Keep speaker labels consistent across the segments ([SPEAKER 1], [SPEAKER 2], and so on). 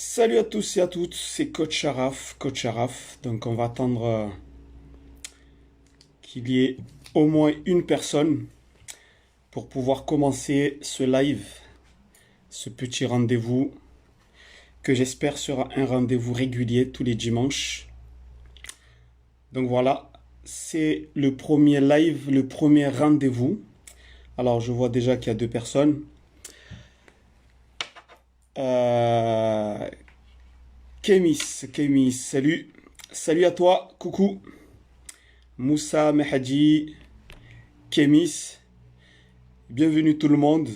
[SPEAKER 1] Salut à tous et à toutes, c'est Coach Sharaf, Coach Sharaf. Donc on va attendre qu'il y ait au moins une personne pour pouvoir commencer ce live, ce petit rendez-vous que j'espère sera un rendez-vous régulier tous les dimanches. Donc voilà, c'est le premier live, le premier rendez-vous. Alors je vois déjà qu'il y a deux personnes. Kémis, salut. Salut à toi, coucou. Moussa, Mehadi, Kémis, bienvenue tout le monde.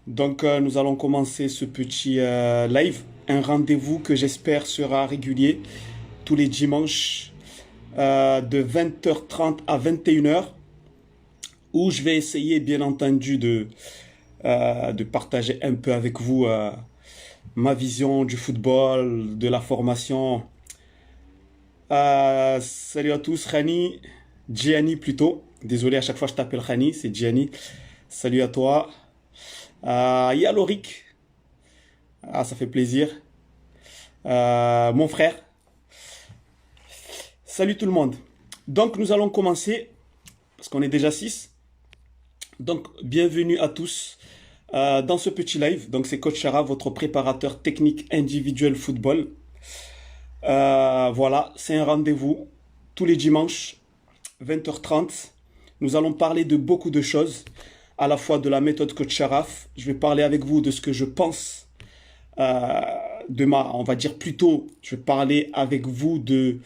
[SPEAKER 1] Donc nous allons commencer ce petit live, un rendez-vous que j'espère sera régulier tous les dimanches de 20h30 à 21h, où je vais essayer bien entendu de partager un peu avec vous ma vision du football, de la formation. Salut à tous, Khani, Gianni plutôt. Désolé, à chaque fois je t'appelle Khani, c'est Gianni. Salut à toi. Il y a Lorik. Ah, ça fait plaisir. Mon frère. Salut tout le monde. Donc nous allons commencer, parce qu'on est déjà 6. Donc bienvenue à tous dans ce petit live. Donc c'est Coach Chara, votre préparateur technique individuel football. Voilà, c'est un rendez-vous tous les dimanches, 20h30. Nous allons parler de beaucoup de choses, à la fois de la méthode Coach Sharaf. Je vais parler avec vous de ce que je pense, on va dire plutôt, je vais parler avec vous de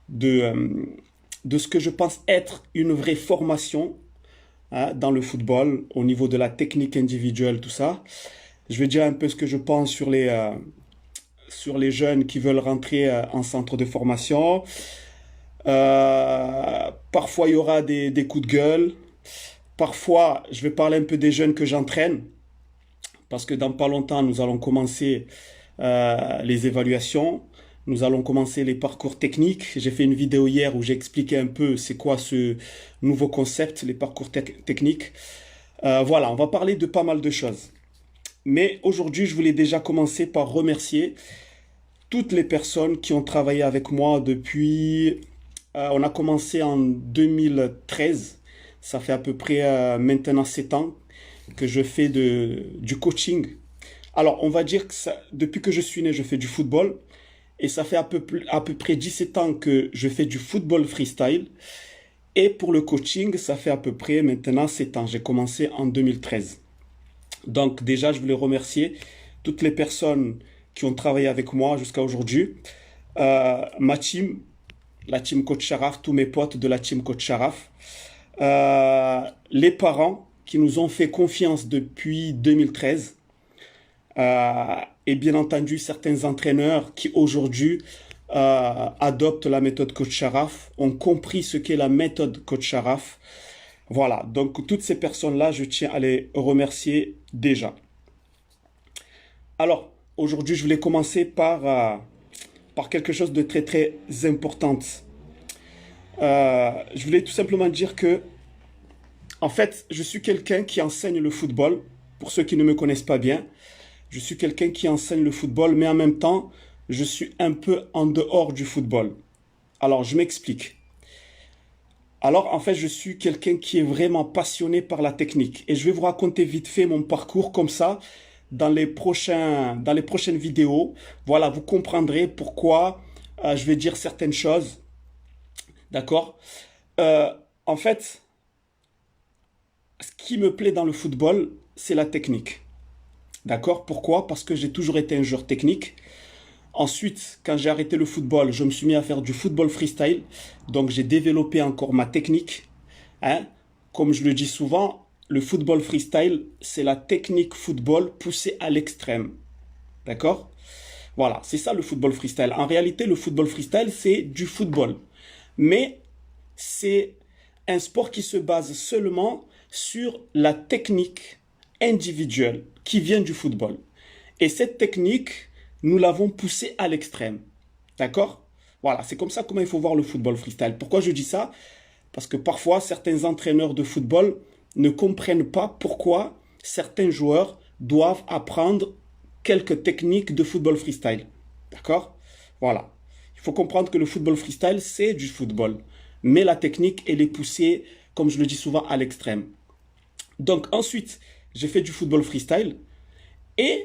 [SPEAKER 1] ce que je pense être une vraie formation dans le football, au niveau de la technique individuelle, tout ça. Je vais dire un peu ce que je pense sur les jeunes qui veulent rentrer en centre de formation. Parfois, il y aura des coups de gueule. Parfois, je vais parler un peu des jeunes que j'entraîne, parce que dans pas longtemps, nous allons commencer les évaluations. Nous allons commencer les parcours techniques. J'ai fait une vidéo hier où j'ai expliqué un peu c'est quoi ce nouveau concept, les parcours techniques. Voilà, on va parler de pas mal de choses. Mais aujourd'hui, je voulais déjà commencer par remercier toutes les personnes qui ont travaillé avec moi depuis... on a commencé en 2013. Ça fait à peu près maintenant 7 ans que je fais du coaching. Alors, on va dire que depuis que je suis né, je fais du football. Et ça fait à peu près 17 ans que je fais du football freestyle. Et pour le coaching, ça fait à peu près maintenant 7 ans. J'ai commencé en 2013. Donc déjà, je voulais remercier toutes les personnes qui ont travaillé avec moi jusqu'à aujourd'hui. Ma team, la team Coach Sharaf, tous mes potes de la team Coach Sharaf. Les parents qui nous ont fait confiance depuis 2013. Et bien entendu, certains entraîneurs qui aujourd'hui adoptent la méthode Coach Sharaf, ont compris ce qu'est la méthode Coach Sharaf. Voilà, donc toutes ces personnes-là, je tiens à les remercier déjà. Alors, aujourd'hui, je voulais commencer par quelque chose de très très important. Je voulais tout simplement dire que, en fait, je suis quelqu'un qui enseigne le football. Pour ceux qui ne me connaissent pas bien, je suis quelqu'un qui enseigne le football, mais en même temps, je suis un peu en dehors du football. Alors, je m'explique. Alors, en fait, je suis quelqu'un qui est vraiment passionné par la technique. Et je vais vous raconter vite fait mon parcours comme ça dans les prochaines vidéos. Voilà, vous comprendrez pourquoi je vais dire certaines choses. D'accord? En fait, ce qui me plaît dans le football, c'est la technique. D'accord? Pourquoi? Parce que j'ai toujours été un joueur technique. Ensuite, quand j'ai arrêté le football, je me suis mis à faire du football freestyle. Donc, j'ai développé encore ma technique. Comme je le dis souvent, le football freestyle, c'est la technique football poussée à l'extrême. D'accord? Voilà, c'est ça le football freestyle. En réalité, le football freestyle, c'est du football. Mais c'est un sport qui se base seulement sur la technique individuelle qui vient du football. Et cette technique, nous l'avons poussée à l'extrême. D'accord? Voilà, c'est comme ça comment il faut voir le football freestyle. Pourquoi je dis ça? Parce que parfois, certains entraîneurs de football ne comprennent pas pourquoi certains joueurs doivent apprendre quelques techniques de football freestyle. D'accord? Voilà. Il faut comprendre que le football freestyle, c'est du football. Mais la technique, elle est poussée, comme je le dis souvent, à l'extrême. Donc ensuite, j'ai fait du football freestyle et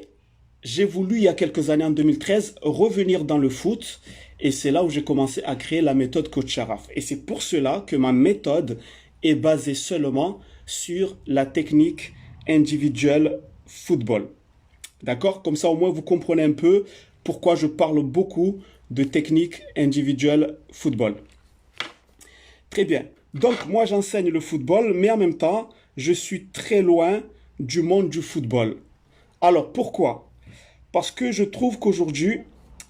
[SPEAKER 1] j'ai voulu, il y a quelques années, en 2013, revenir dans le foot. Et c'est là où j'ai commencé à créer la méthode Coach Sharaf. Et c'est pour cela que ma méthode est basée seulement sur la technique individuelle football. D'accord? Comme ça, au moins, vous comprenez un peu pourquoi je parle beaucoup de technique individuelle football. Très bien. Donc, moi, j'enseigne le football, mais en même temps, je suis très loin du monde du football. Alors, pourquoi? Parce que je trouve qu'aujourd'hui,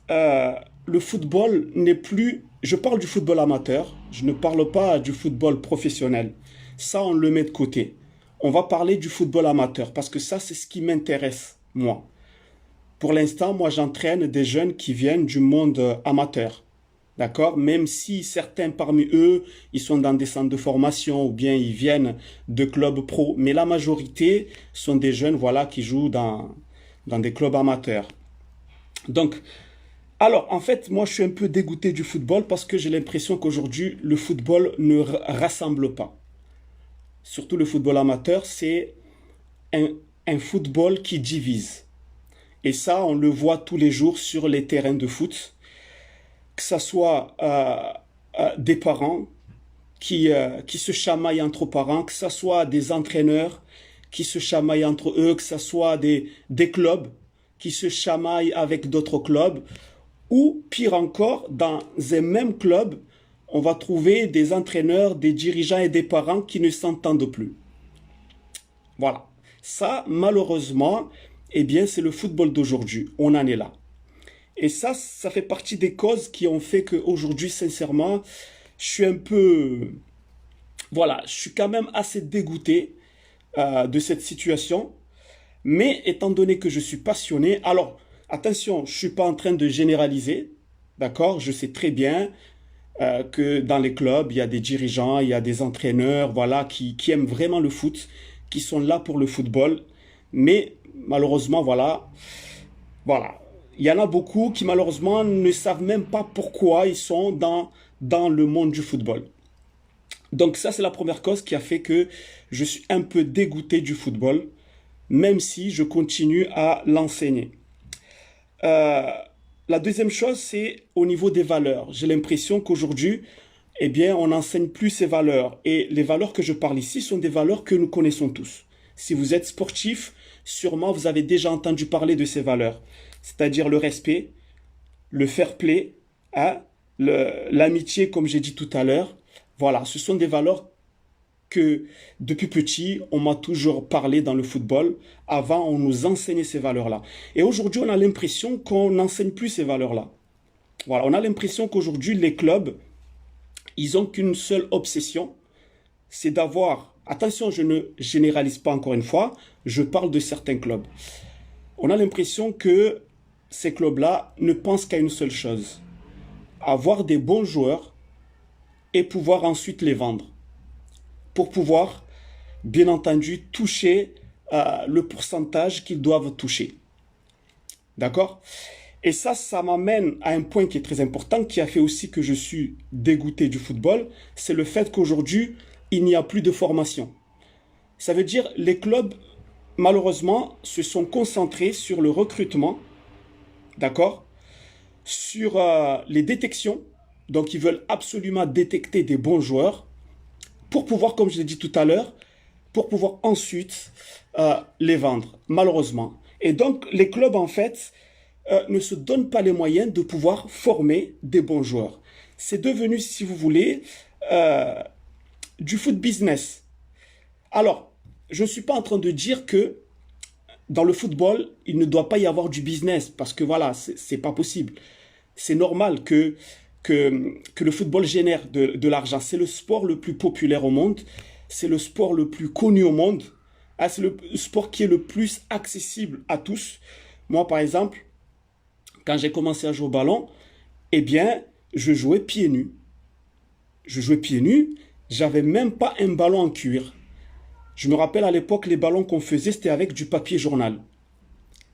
[SPEAKER 1] le football n'est plus... Je parle du football amateur, je ne parle pas du football professionnel. Ça, on le met de côté. On va parler du football amateur, parce que ça, c'est ce qui m'intéresse, moi. Pour l'instant, moi, j'entraîne des jeunes qui viennent du monde amateur. D'accord? Même si certains parmi eux, ils sont dans des centres de formation ou bien ils viennent de clubs pro. Mais la majorité sont des jeunes, voilà, qui jouent dans des clubs amateurs. Donc, alors, en fait, moi, je suis un peu dégoûté du football parce que j'ai l'impression qu'aujourd'hui, le football ne rassemble pas. Surtout le football amateur, c'est un football qui divise. Et ça, on le voit tous les jours sur les terrains de foot. Que ce soit des parents qui se chamaillent entre parents, que ce soit des entraîneurs qui se chamaillent entre eux, que ce soit des clubs qui se chamaillent avec d'autres clubs, ou pire encore, dans un même club, on va trouver des entraîneurs, des dirigeants et des parents qui ne s'entendent plus. Voilà. Ça, malheureusement, eh bien, c'est le football d'aujourd'hui. On en est là. Et ça fait partie des causes qui ont fait qu'aujourd'hui, sincèrement, je suis un peu... Voilà, je suis quand même assez dégoûté de cette situation. Mais étant donné que je suis passionné, alors, attention, je ne suis pas en train de généraliser, d'accord? Je sais très bien que dans les clubs, il y a des dirigeants, il y a des entraîneurs, voilà, qui aiment vraiment le foot, qui sont là pour le football. Mais malheureusement, voilà. Il y en a beaucoup qui malheureusement ne savent même pas pourquoi ils sont dans le monde du football. Donc ça, c'est la première cause qui a fait que je suis un peu dégoûté du football, même si je continue à l'enseigner. La deuxième chose, c'est au niveau des valeurs. J'ai l'impression qu'aujourd'hui, eh bien, on n'enseigne plus ces valeurs. Et les valeurs que je parle ici sont des valeurs que nous connaissons tous. Si vous êtes sportif, sûrement vous avez déjà entendu parler de ces valeurs. C'est-à-dire le respect, le fair play, hein, l'amitié, comme j'ai dit tout à l'heure. Voilà, ce sont des valeurs que depuis petit, on m'a toujours parlé dans le football. Avant, on nous enseignait ces valeurs-là. Et aujourd'hui, on a l'impression qu'on n'enseigne plus ces valeurs-là. Voilà, on a l'impression qu'aujourd'hui, les clubs, ils n'ont qu'une seule obsession, c'est d'avoir... Attention, je ne généralise pas encore une fois, je parle de certains clubs. On a l'impression que ces clubs-là ne pensent qu'à une seule chose, avoir des bons joueurs et pouvoir ensuite les vendre. Pour pouvoir, bien entendu, toucher le pourcentage qu'ils doivent toucher. D'accord? Et ça m'amène à un point qui est très important, qui a fait aussi que je suis dégoûté du football, c'est le fait qu'aujourd'hui, il n'y a plus de formation. Ça veut dire les clubs, malheureusement, se sont concentrés sur le recrutement, d'accord? Sur les détections. Donc, ils veulent absolument détecter des bons joueurs pour pouvoir, comme je l'ai dit tout à l'heure, pour pouvoir ensuite les vendre, malheureusement. Et donc, les clubs, en fait, ne se donnent pas les moyens de pouvoir former des bons joueurs. C'est devenu, si vous voulez, du foot business. Alors, je ne suis pas en train de dire que dans le football, il ne doit pas y avoir du business, parce que voilà, c'est pas possible. C'est normal que le football génère de l'argent. C'est le sport le plus populaire au monde, c'est le sport le plus connu au monde, c'est le sport qui est le plus accessible à tous. Moi, par exemple, quand j'ai commencé à jouer au ballon, eh bien, je jouais pieds nus. Je jouais pieds nus, j'avais même pas un ballon en cuir. Je me rappelle à l'époque, les ballons qu'on faisait, c'était avec du papier journal.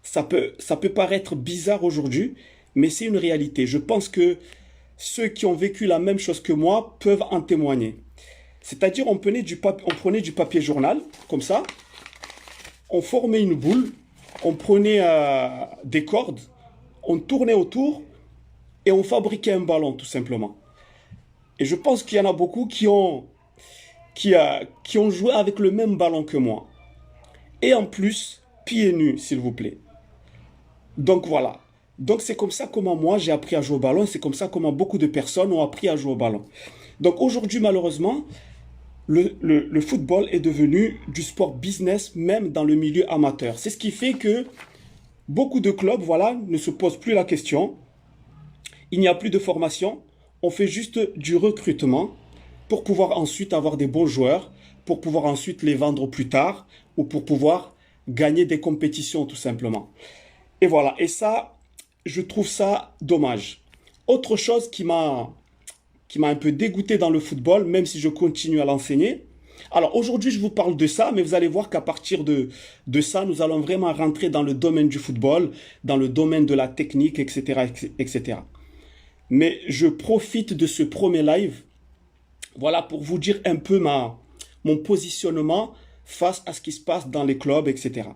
[SPEAKER 1] Ça peut paraître bizarre aujourd'hui, mais c'est une réalité. Je pense que ceux qui ont vécu la même chose que moi peuvent en témoigner. C'est-à-dire, on prenait du papier journal, comme ça, on formait une boule, on prenait des cordes, on tournait autour et on fabriquait un ballon, tout simplement. Et je pense qu'il y en a beaucoup qui ont joué avec le même ballon que moi. Et en plus, pieds nus, s'il vous plaît. Donc voilà. Donc c'est comme ça comment moi j'ai appris à jouer au ballon, et c'est comme ça comment beaucoup de personnes ont appris à jouer au ballon. Donc aujourd'hui, malheureusement, le football est devenu du sport business, même dans le milieu amateur. C'est ce qui fait que beaucoup de clubs, voilà, ne se posent plus la question. Il n'y a plus de formation. On fait juste du recrutement pour pouvoir ensuite avoir des bons joueurs, pour pouvoir ensuite les vendre plus tard ou pour pouvoir gagner des compétitions tout simplement. Et voilà. Et ça, je trouve ça dommage. Autre chose qui m'a un peu dégoûté dans le football, même si je continue à l'enseigner. Alors aujourd'hui, je vous parle de ça, mais vous allez voir qu'à partir de ça, nous allons vraiment rentrer dans le domaine du football, dans le domaine de la technique, etc., etc. Mais je profite de ce premier live, voilà, pour vous dire un peu mon positionnement face à ce qui se passe dans les clubs, etc.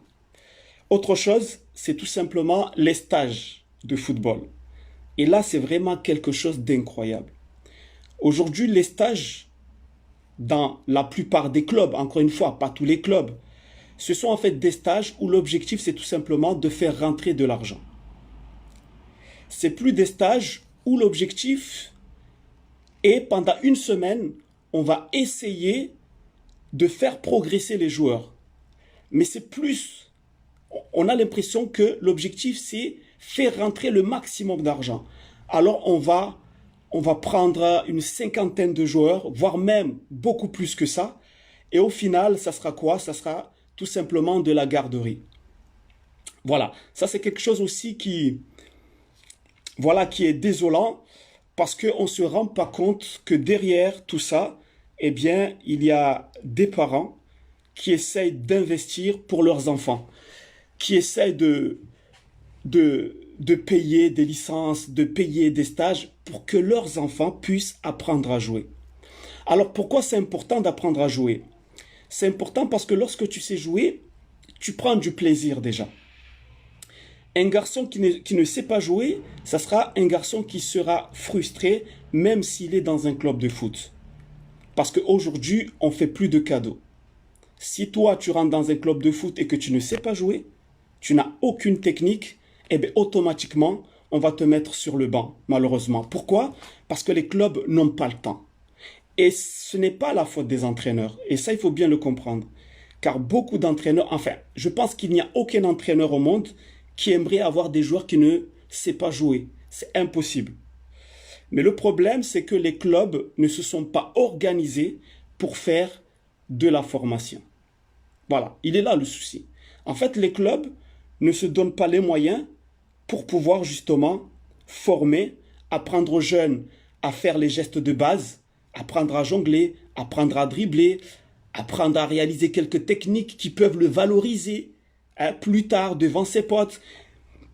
[SPEAKER 1] Autre chose, c'est tout simplement les stages de football. Et là, c'est vraiment quelque chose d'incroyable. Aujourd'hui, les stages dans la plupart des clubs, encore une fois, pas tous les clubs, ce sont en fait des stages où l'objectif, c'est tout simplement de faire rentrer de l'argent. C'est plus des stages où l'objectif est, pendant une semaine, on va essayer de faire progresser les joueurs. Mais c'est plus, on a l'impression que l'objectif, c'est faire rentrer le maximum d'argent. Alors on va prendre une cinquantaine de joueurs, voire même beaucoup plus que ça. Et au final, ça sera quoi? Ça sera tout simplement de la garderie. Voilà, ça c'est quelque chose aussi voilà, qui est désolant parce qu'on ne se rend pas compte que derrière tout ça, eh bien, il y a des parents qui essayent d'investir pour leurs enfants, qui essayent de payer des licences, de payer des stages pour que leurs enfants puissent apprendre à jouer. Alors pourquoi c'est important d'apprendre à jouer? C'est important parce que lorsque tu sais jouer, tu prends du plaisir déjà. Un garçon qui ne sait pas jouer, ça sera un garçon qui sera frustré même s'il est dans un club de foot. Parce qu'aujourd'hui, on ne fait plus de cadeaux. Si toi, tu rentres dans un club de foot et que tu ne sais pas jouer, tu n'as aucune technique, eh bien, automatiquement, on va te mettre sur le banc, malheureusement. Pourquoi? Parce que les clubs n'ont pas le temps. Et ce n'est pas la faute des entraîneurs. Et ça, il faut bien le comprendre. Car beaucoup d'entraîneurs, enfin, je pense qu'il n'y a aucun entraîneur au monde qui aimerait avoir des joueurs qui ne savent pas jouer. C'est impossible. Mais le problème, c'est que les clubs ne se sont pas organisés pour faire de la formation. Voilà, il est là le souci. En fait, les clubs ne se donnent pas les moyens pour pouvoir justement former, apprendre aux jeunes à faire les gestes de base, apprendre à jongler, apprendre à dribbler, apprendre à réaliser quelques techniques qui peuvent le valoriser plus tard devant ses potes.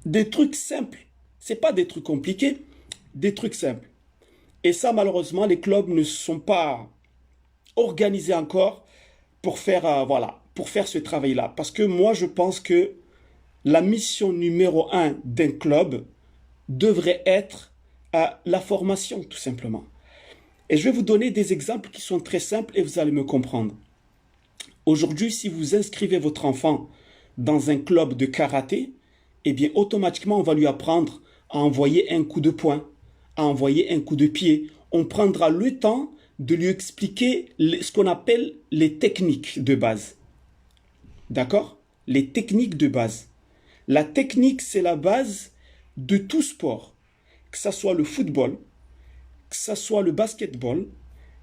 [SPEAKER 1] Des trucs simples. C'est pas des trucs compliqués, des trucs simples. Et ça, malheureusement, les clubs ne sont pas organisés encore pour faire, voilà, pour faire ce travail-là. Parce que moi, je pense que la mission numéro 1 d'un club devrait être la formation, tout simplement. Et je vais vous donner des exemples qui sont très simples et vous allez me comprendre. Aujourd'hui, si vous inscrivez votre enfant dans un club de karaté, eh bien, automatiquement, on va lui apprendre à envoyer un coup de poing, à envoyer un coup de pied. On prendra le temps de lui expliquer ce qu'on appelle les techniques de base. D'accord? Les techniques de base. La technique, c'est la base de tout sport. Que ce soit le football, que ce soit le basketball,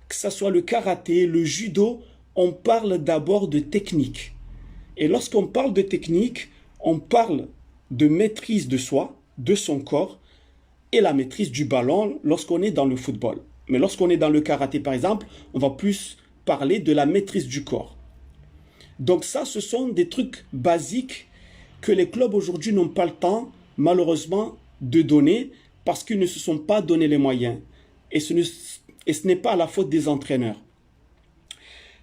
[SPEAKER 1] que ce soit le karaté, le judo, on parle d'abord de technique. Et lorsqu'on parle de technique, on parle de maîtrise de soi, de son corps, et la maîtrise du ballon lorsqu'on est dans le football. Mais lorsqu'on est dans le karaté, par exemple, on va plus parler de la maîtrise du corps. Donc ça, ce sont des trucs basiques que les clubs aujourd'hui n'ont pas le temps, malheureusement, de donner parce qu'ils ne se sont pas donné les moyens. Et ce n'est pas la faute des entraîneurs.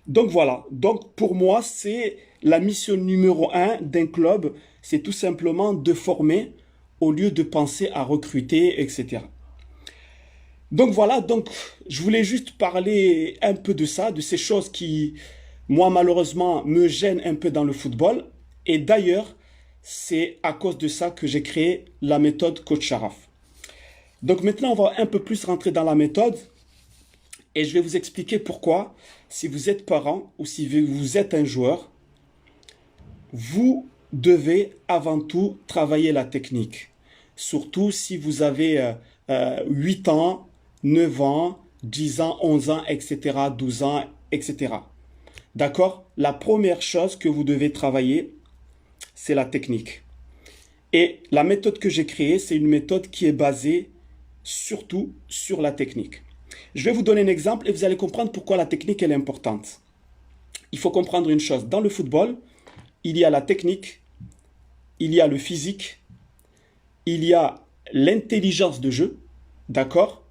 [SPEAKER 1] Donc voilà, donc pour moi, c'est la mission numéro 1 d'un club, c'est tout simplement de former au lieu de penser à recruter, etc. Donc voilà, donc je voulais juste parler un peu de ça, de ces choses qui, moi malheureusement, me gênent un peu dans le football. Et d'ailleurs, c'est à cause de ça que j'ai créé la méthode Coach Sharaf. Donc maintenant, on va un peu plus rentrer dans la méthode et je vais vous expliquer pourquoi, si vous êtes parent ou si vous êtes un joueur, vous devez avant tout travailler la technique. Surtout si vous avez 8 ans, 9 ans, 10 ans, 11 ans, etc., 12 ans, etc. D'accord? La première chose que vous devez travailler, c'est la technique. Et la méthode que j'ai créée, c'est une méthode qui est basée surtout sur la technique. Je vais vous donner un exemple et vous allez comprendre pourquoi la technique elle est importante. Il faut comprendre une chose. Dans le football, il y a la technique, il y a le physique, il y a l'intelligence de jeu, d'accord?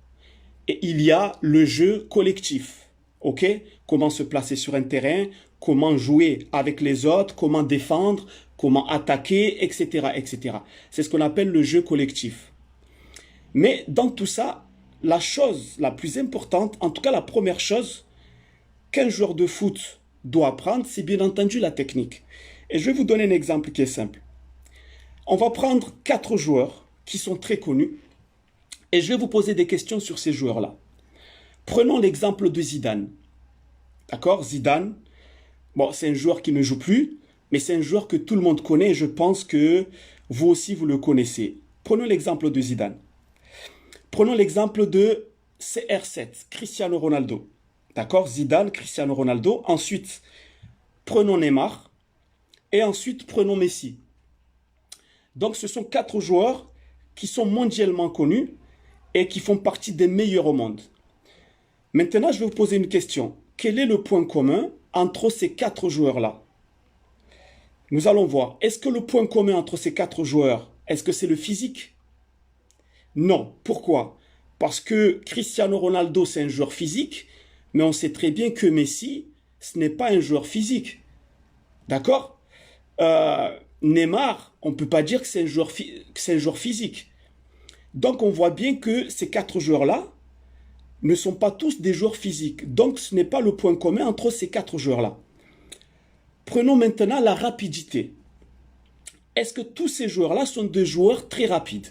[SPEAKER 1] Et il y a le jeu collectif, ok? Comment se placer sur un terrain, comment jouer avec les autres, comment défendre, comment attaquer, etc., etc. C'est ce qu'on appelle le jeu collectif. Mais dans tout ça, la chose la plus importante, en tout cas la première chose qu'un joueur de foot doit apprendre, c'est bien entendu la technique. Et je vais vous donner un exemple qui est simple. On va prendre 4 joueurs qui sont très connus et je vais vous poser des questions sur ces joueurs-là. Prenons l'exemple de Zidane. D'accord? Zidane, bon, c'est un joueur qui ne joue plus, mais c'est un joueur que tout le monde connaît et je pense que vous aussi vous le connaissez. Prenons l'exemple de Zidane. Prenons l'exemple de CR7, Cristiano Ronaldo. D'accord? Zidane, Cristiano Ronaldo. Ensuite, prenons Neymar. Et ensuite, prenons Messi. Donc, ce sont 4 joueurs qui sont mondialement connus et qui font partie des meilleurs au monde. Maintenant, je vais vous poser une question. Quel est le point commun entre ces 4 joueurs-là? Nous allons voir. Est-ce que le point commun entre ces 4 joueurs, est-ce que c'est le physique? Non. Pourquoi? Parce que Cristiano Ronaldo, c'est un joueur physique, mais on sait très bien que Messi, ce n'est pas un joueur physique. D'accord? Neymar, on ne peut pas dire que c'est un joueur physique. Donc on voit bien que ces 4 joueurs-là ne sont pas tous des joueurs physiques. Donc ce n'est pas le point commun entre ces 4 joueurs-là. Prenons maintenant la rapidité. Est-ce que tous ces joueurs-là sont des joueurs très rapides?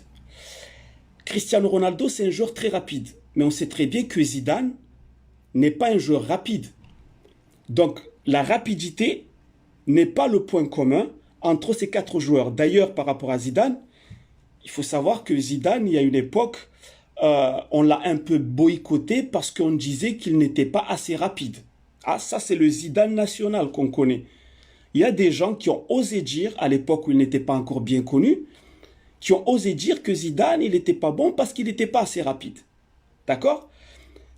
[SPEAKER 1] Cristiano Ronaldo, c'est un joueur très rapide. Mais on sait très bien que Zidane n'est pas un joueur rapide. Donc, la rapidité n'est pas le point commun entre ces 4 joueurs. D'ailleurs, par rapport à Zidane, il faut savoir que Zidane, il y a une époque, on l'a un peu boycotté parce qu'on disait qu'il n'était pas assez rapide. Ah, ça, c'est le Zidane national qu'on connaît. Il y a des gens qui ont osé dire, à l'époque où il n'était pas encore bien connu, qui ont osé dire que Zidane, il n'était pas bon parce qu'il n'était pas assez rapide. D'accord?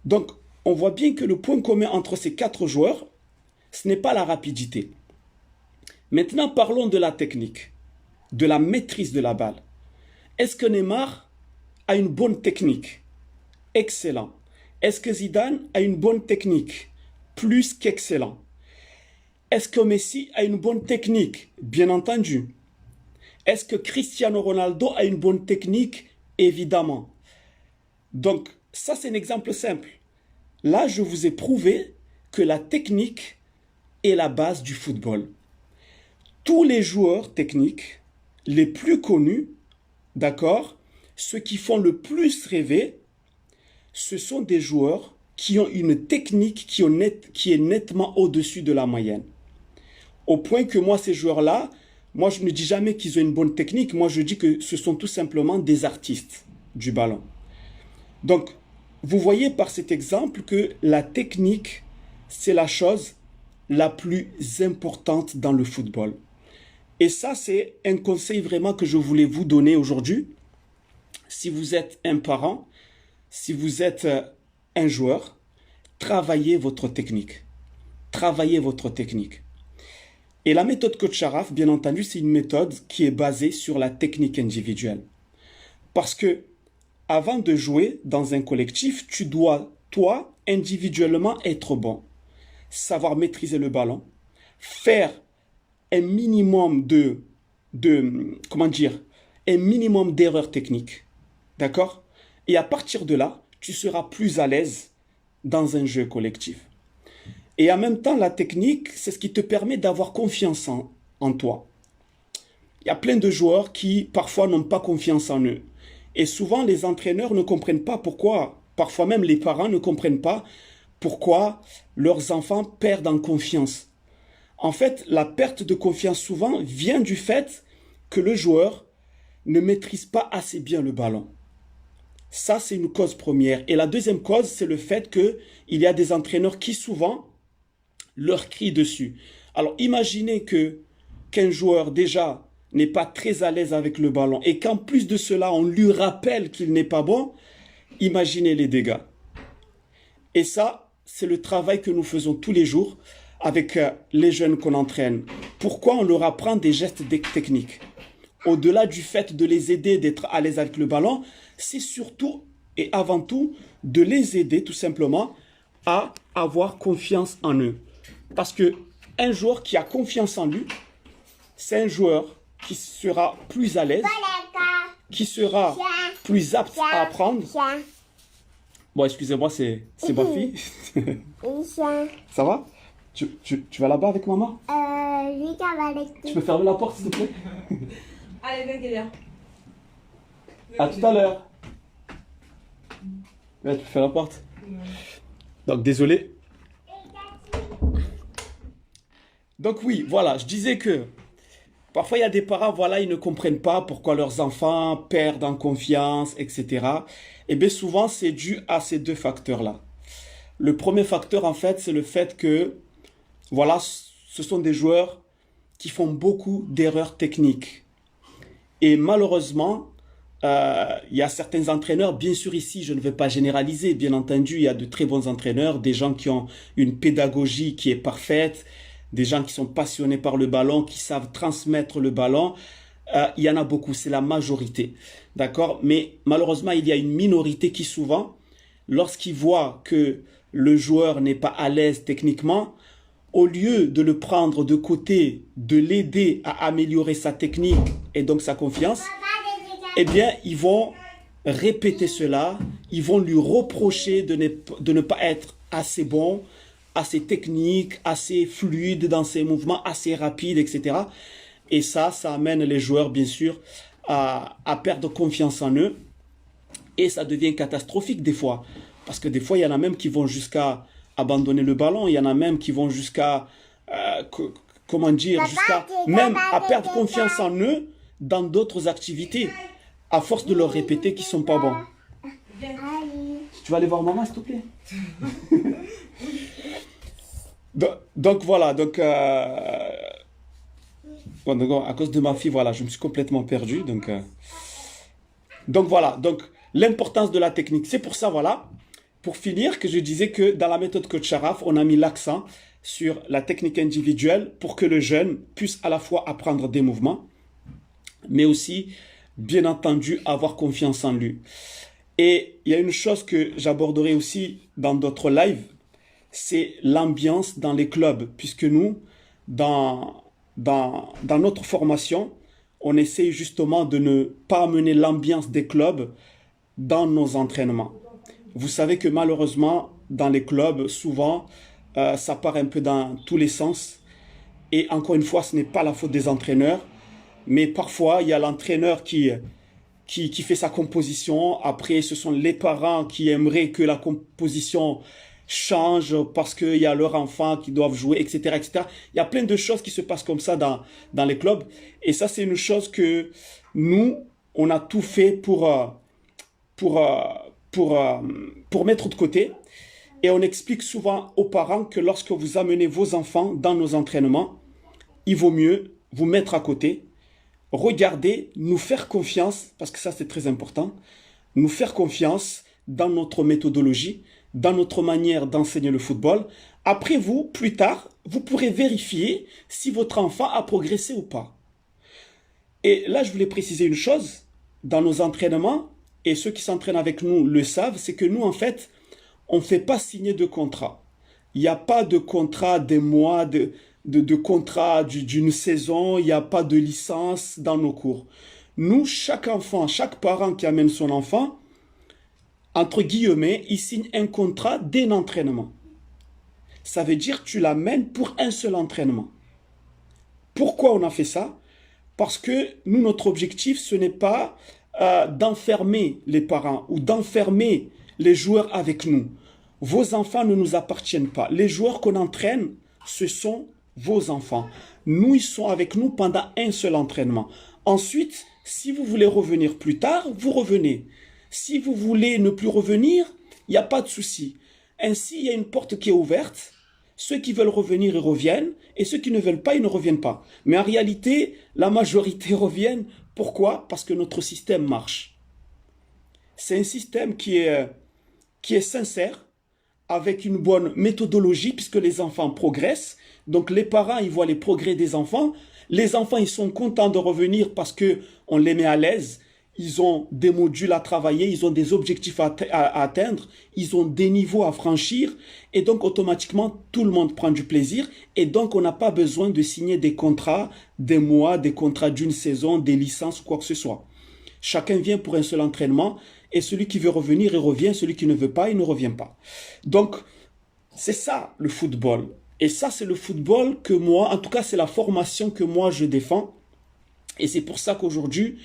[SPEAKER 1] Donc, on voit bien que le point commun entre ces 4 joueurs, ce n'est pas la rapidité. Maintenant, parlons de la technique, de la maîtrise de la balle. Est-ce que Neymar a une bonne technique? Excellent. Est-ce que Zidane a une bonne technique? Plus qu'excellent. Est-ce que Messi a une bonne technique? Bien entendu. Est-ce que Cristiano Ronaldo a une bonne technique? Évidemment. Donc, ça c'est un exemple simple. Là, je vous ai prouvé que la technique est la base du football. Tous les joueurs techniques, les plus connus, d'accord, ceux qui font le plus rêver, ce sont des joueurs qui ont une technique qui est nettement au-dessus de la moyenne. Au point que moi, ces joueurs-là, moi, je ne dis jamais qu'ils ont une bonne technique. Moi, je dis que ce sont tout simplement des artistes du ballon. Donc, vous voyez par cet exemple que la technique, c'est la chose la plus importante dans le football. Et ça, c'est un conseil vraiment que je voulais vous donner aujourd'hui. Si vous êtes un parent, si vous êtes un joueur, travaillez votre technique. Travaillez votre technique. Et la méthode Coach Sharaf, bien entendu, c'est une méthode qui est basée sur la technique individuelle. Parce que avant de jouer dans un collectif, tu dois, toi, individuellement, être bon. Savoir maîtriser le ballon, faire un minimum comment dire, un minimum d'erreurs techniques. D'accord? Et à partir de là, tu seras plus à l'aise dans un jeu collectif. Et en même temps, la technique, c'est ce qui te permet d'avoir confiance en toi. Il y a plein de joueurs qui, parfois, n'ont pas confiance en eux. Et souvent, les entraîneurs ne comprennent pas pourquoi, parfois même les parents ne comprennent pas pourquoi leurs enfants perdent en confiance. En fait, la perte de confiance souvent vient du fait que le joueur ne maîtrise pas assez bien le ballon. Ça, c'est une cause première. Et la deuxième cause, c'est le fait qu'il y a des entraîneurs qui souvent leur crient dessus. Alors, imaginez qu'un joueur déjà n'est pas très à l'aise avec le ballon et qu'en plus de cela, on lui rappelle qu'il n'est pas bon, imaginez les dégâts. Et ça, c'est le travail que nous faisons tous les jours avec les jeunes qu'on entraîne. Pourquoi on leur apprend des gestes techniques? Au-delà du fait de les aider d'être à l'aise avec le ballon, c'est surtout et avant tout de les aider tout simplement à avoir confiance en eux. Parce que un joueur qui a confiance en lui, c'est un joueur qui sera plus à l'aise, qui sera plus apte à apprendre. Bon, excusez-moi, c'est ma fille. Ça va? Tu vas là-bas avec maman?
[SPEAKER 2] Oui, ça va avec
[SPEAKER 1] Tu peux fermer la porte, s'il te plaît?
[SPEAKER 3] Allez, viens.
[SPEAKER 1] À tout à l'heure. Ouais, tu peux faire la porte. Donc, désolé. Donc oui, voilà, je disais que parfois il y a des parents, voilà, ils ne comprennent pas pourquoi leurs enfants perdent en confiance, etc. Et bien souvent, c'est dû à ces deux facteurs-là. Le premier facteur, en fait, c'est le fait que, voilà, ce sont des joueurs qui font beaucoup d'erreurs techniques. Et malheureusement, il y a certains entraîneurs, bien sûr ici, je ne vais pas généraliser, bien entendu, il y a de très bons entraîneurs, des gens qui ont une pédagogie qui est parfaite, des gens qui sont passionnés par le ballon, qui savent transmettre le ballon. Il y en a beaucoup, c'est la majorité. D'accord? Mais malheureusement, il y a une minorité qui souvent, lorsqu'ils voient que le joueur n'est pas à l'aise techniquement, au lieu de le prendre de côté, de l'aider à améliorer sa technique et donc sa confiance, eh bien, ils vont répéter cela, ils vont lui reprocher de ne pas être assez bon, assez technique, assez fluide dans ses mouvements, assez rapide, etc. Et ça amène les joueurs, bien sûr, à perdre confiance en eux. Et ça devient catastrophique des fois. Parce que des fois, il y en a même qui vont jusqu'à abandonner le ballon. Il y en a même qui vont jusqu'à, comment dire, jusqu'à même à perdre confiance en eux dans d'autres activités. À force de leur répéter qu'ils ne sont pas bons. Tu vas aller voir maman, s'il te plaît? Donc voilà, donc à cause de ma fille, voilà, je me suis complètement perdu. Donc voilà, donc l'importance de la technique. C'est pour ça, voilà, pour finir, que je disais que dans la méthode Coach Sharaf, on a mis l'accent sur la technique individuelle pour que le jeune puisse à la fois apprendre des mouvements, mais aussi, bien entendu, avoir confiance en lui. Et il y a une chose que j'aborderai aussi dans d'autres lives, c'est l'ambiance dans les clubs, puisque nous, dans notre formation, on essaye justement de ne pas amener l'ambiance des clubs dans nos entraînements. Vous savez que malheureusement, dans les clubs, souvent, ça part un peu dans tous les sens. Et encore une fois, ce n'est pas la faute des entraîneurs, mais parfois, il y a l'entraîneur qui fait sa composition. Après, ce sont les parents qui aimeraient que la composition change parce qu'il y a leurs enfants qui doivent jouer, etc., etc. Il y a plein de choses qui se passent comme ça dans les clubs. Et ça, c'est une chose que nous, on a tout fait pour mettre de côté. Et on explique souvent aux parents que lorsque vous amenez vos enfants dans nos entraînements, il vaut mieux vous mettre à côté, regarder, nous faire confiance, parce que ça c'est très important, nous faire confiance dans notre méthodologie, dans notre manière d'enseigner le football. Après vous, plus tard, vous pourrez vérifier si votre enfant a progressé ou pas. Et là, je voulais préciser une chose. Dans nos entraînements, et ceux qui s'entraînent avec nous le savent, c'est que nous, en fait, on ne fait pas signer de contrat. Il n'y a pas de contrat des mois, de contrat d'une saison, il n'y a pas de licence dans nos cours. Nous, chaque enfant, chaque parent qui amène son enfant, entre guillemets, il signe un contrat d'un entraînement. Ça veut dire que tu l'amènes pour un seul entraînement. Pourquoi on a fait ça? Parce que nous, notre objectif, ce n'est pas d'enfermer les parents ou d'enfermer les joueurs avec nous. Vos enfants ne nous appartiennent pas. Les joueurs qu'on entraîne, ce sont vos enfants. Nous, ils sont avec nous pendant un seul entraînement. Ensuite, si vous voulez revenir plus tard, vous revenez. Si vous voulez ne plus revenir, il n'y a pas de souci. Ainsi, il y a une porte qui est ouverte. Ceux qui veulent revenir, ils reviennent. Et ceux qui ne veulent pas, ils ne reviennent pas. Mais en réalité, la majorité reviennent. Pourquoi? Parce que notre système marche. C'est un système qui est sincère, avec une bonne méthodologie, puisque les enfants progressent. Donc les parents, ils voient les progrès des enfants. Les enfants, ils sont contents de revenir parce qu'on les met à l'aise. Ils ont des modules à travailler, ils ont des objectifs à atteindre, ils ont des niveaux à franchir. Et donc, automatiquement, tout le monde prend du plaisir. Et donc, on n'a pas besoin de signer des contrats, des mois, des contrats d'une saison, des licences ou quoi que ce soit. Chacun vient pour un seul entraînement. Et celui qui veut revenir, il revient. Celui qui ne veut pas, il ne revient pas. Donc, c'est ça le football. Et ça, c'est le football que moi, en tout cas, c'est la formation que moi, je défends. Et c'est pour ça qu'aujourd'hui,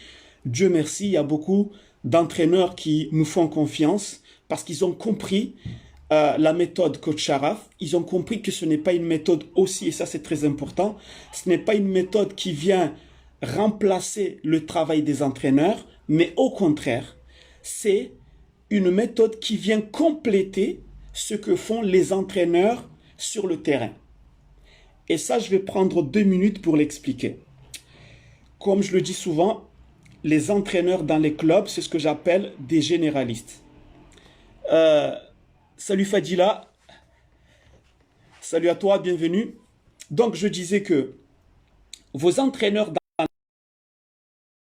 [SPEAKER 1] Dieu merci, il y a beaucoup d'entraîneurs qui nous font confiance parce qu'ils ont compris la méthode Coach Sharaf. Ils ont compris que ce n'est pas une méthode aussi, et ça c'est très important, ce n'est pas une méthode qui vient remplacer le travail des entraîneurs, mais au contraire, c'est une méthode qui vient compléter ce que font les entraîneurs sur le terrain. Et ça, je vais prendre 2 minutes pour l'expliquer. Comme je le dis souvent, les entraîneurs dans les clubs, c'est ce que j'appelle des généralistes. Salut Fadila. Salut à toi, bienvenue. Donc, je disais que vos entraîneurs dans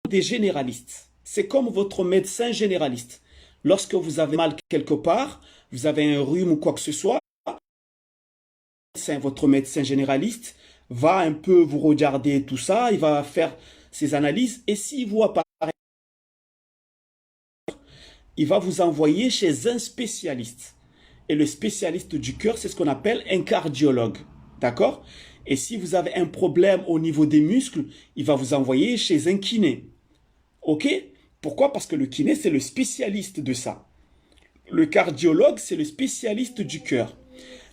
[SPEAKER 1] des généralistes, c'est comme votre médecin généraliste. Lorsque vous avez mal quelque part, vous avez un rhume ou quoi que ce soit, votre médecin généraliste va un peu vous regarder tout ça, il va faire ses analyses, et s'il voit pas, il va vous envoyer chez un spécialiste. Et le spécialiste du cœur, c'est ce qu'on appelle un cardiologue. D'accord? Et si vous avez un problème au niveau des muscles, il va vous envoyer chez un kiné. Ok? Pourquoi? Parce que le kiné, c'est le spécialiste de ça. Le cardiologue, c'est le spécialiste du cœur.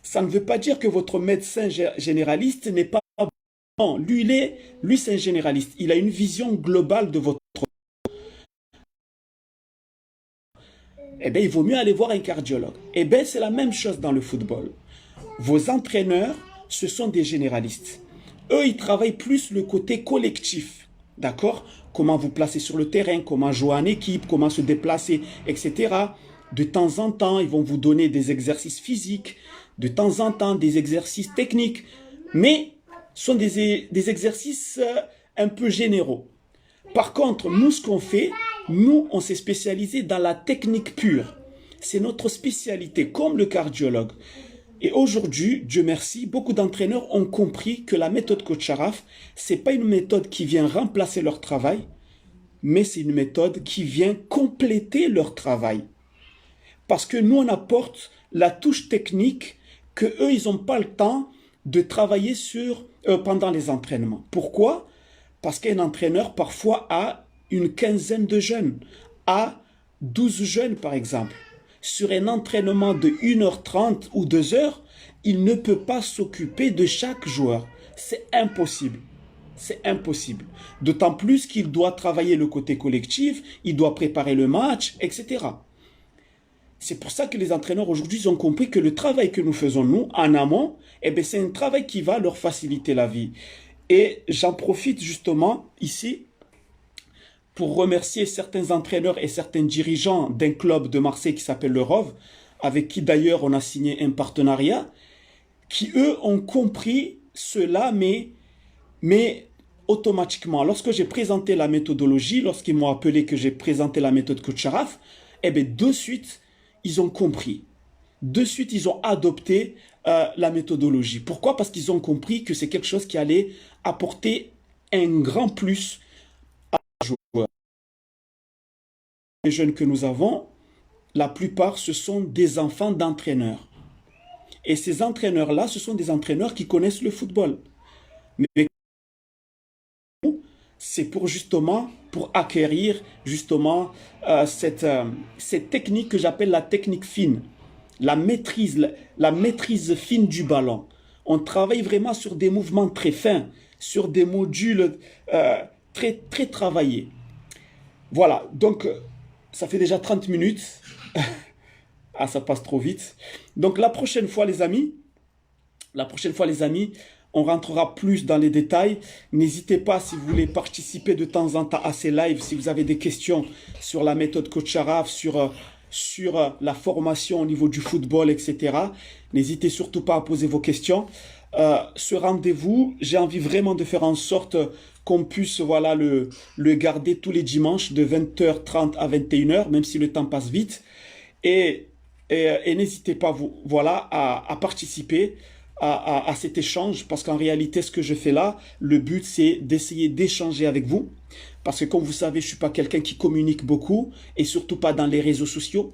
[SPEAKER 1] Ça ne veut pas dire que votre médecin généraliste n'est pas bon. Lui, c'est un généraliste. Il a une vision globale de votre... Eh bien, il vaut mieux aller voir un cardiologue. Eh bien, c'est la même chose dans le football. Vos entraîneurs, ce sont des généralistes. Eux, ils travaillent plus le côté collectif. D'accord? Comment vous placer sur le terrain, comment jouer en équipe, comment se déplacer, etc. De temps en temps, ils vont vous donner des exercices physiques, de temps en temps, des exercices techniques. Mais ce sont des exercices un peu généraux. Par contre, nous, ce qu'on fait, nous, on s'est spécialisé dans la technique pure. C'est notre spécialité, comme le cardiologue. Et aujourd'hui, Dieu merci, beaucoup d'entraîneurs ont compris que la méthode Coach Sharaf, ce n'est pas une méthode qui vient remplacer leur travail, mais c'est une méthode qui vient compléter leur travail. Parce que nous, on apporte la touche technique que eux, ils n'ont pas le temps de travailler sur pendant les entraînements. Pourquoi? Parce qu'un entraîneur, parfois, a une quinzaine de jeunes, a 12 jeunes, par exemple. Sur un entraînement de 1h30 ou 2 heures, il ne peut pas s'occuper de chaque joueur. C'est impossible. C'est impossible. D'autant plus qu'il doit travailler le côté collectif, il doit préparer le match, etc. C'est pour ça que les entraîneurs aujourd'hui ont compris que le travail que nous faisons, nous, en amont, eh bien, c'est un travail qui va leur faciliter la vie. Et j'en profite justement ici pour remercier certains entraîneurs et certains dirigeants d'un club de Marseille qui s'appelle le ROV. avec qui d'ailleurs on a signé un partenariat, qui eux ont compris cela, mais automatiquement. Lorsque j'ai présenté la méthodologie, lorsqu'ils m'ont appelé que j'ai présenté la méthode Coach Sharaf, eh bien de suite, ils ont compris. De suite, ils ont adopté la méthodologie. Pourquoi? Parce qu'ils ont compris que c'est quelque chose qui allait apporter un grand plus aux joueurs. Les jeunes que nous avons, la plupart, ce sont des enfants d'entraîneurs. Et ces entraîneurs-là, ce sont des entraîneurs qui connaissent le football. Mais c'est pour acquérir justement cette technique que j'appelle la technique fine, la maîtrise fine du ballon. On travaille vraiment sur des mouvements très fins, sur des modules très, très travaillés. Voilà, donc ça fait déjà 30 minutes. Ah, ça passe trop vite. Donc la prochaine fois, les amis, on rentrera plus dans les détails. N'hésitez pas, si vous voulez participer de temps en temps à ces lives, si vous avez des questions sur la méthode Coach Sharaf, sur la formation au niveau du football, etc. N'hésitez surtout pas à poser vos questions. Ce rendez-vous, j'ai envie vraiment de faire en sorte qu'on puisse voilà, le garder tous les dimanches de 20h30 à 21h, même si le temps passe vite. Et n'hésitez pas voilà, à participer à cet échange, parce qu'en réalité, ce que je fais là, le but, c'est d'essayer d'échanger avec vous. Parce que comme vous savez, je ne suis pas quelqu'un qui communique beaucoup, et surtout pas dans les réseaux sociaux.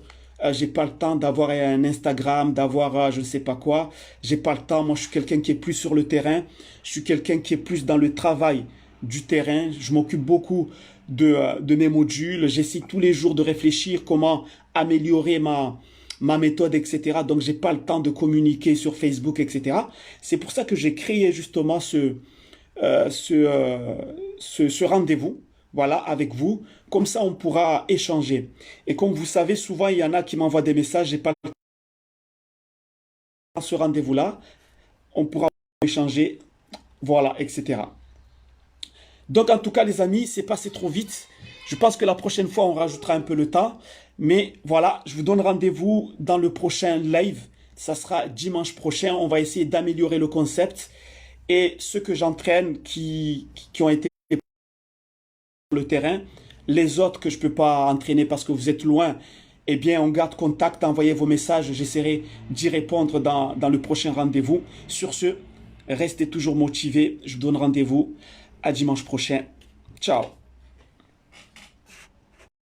[SPEAKER 1] J'ai pas le temps d'avoir un Instagram, d'avoir je ne sais pas quoi. J'ai pas le temps. Moi, je suis quelqu'un qui est plus sur le terrain. Je suis quelqu'un qui est plus dans le travail du terrain. Je m'occupe beaucoup de mes modules. J'essaie tous les jours de réfléchir comment améliorer ma méthode, etc. Donc, j'ai pas le temps de communiquer sur Facebook, etc. C'est pour ça que j'ai créé justement ce rendez-vous. Voilà, avec vous. Comme ça, on pourra échanger. Et comme vous savez, souvent, il y en a qui m'envoient des messages. J'ai pas ce rendez-vous-là. On pourra échanger. Voilà, etc. Donc, en tout cas, les amis, c'est passé trop vite. Je pense que la prochaine fois, on rajoutera un peu le temps. Mais voilà, je vous donne rendez-vous dans le prochain live. Ça sera dimanche prochain. On va essayer d'améliorer le concept. Et ceux que j'entraîne qui ont été le terrain, les autres que je ne peux pas entraîner parce que vous êtes loin, eh bien on garde contact, envoyez vos messages, j'essaierai d'y répondre dans le prochain rendez-vous. Sur ce, restez toujours motivés, je vous donne rendez-vous à dimanche prochain. Ciao.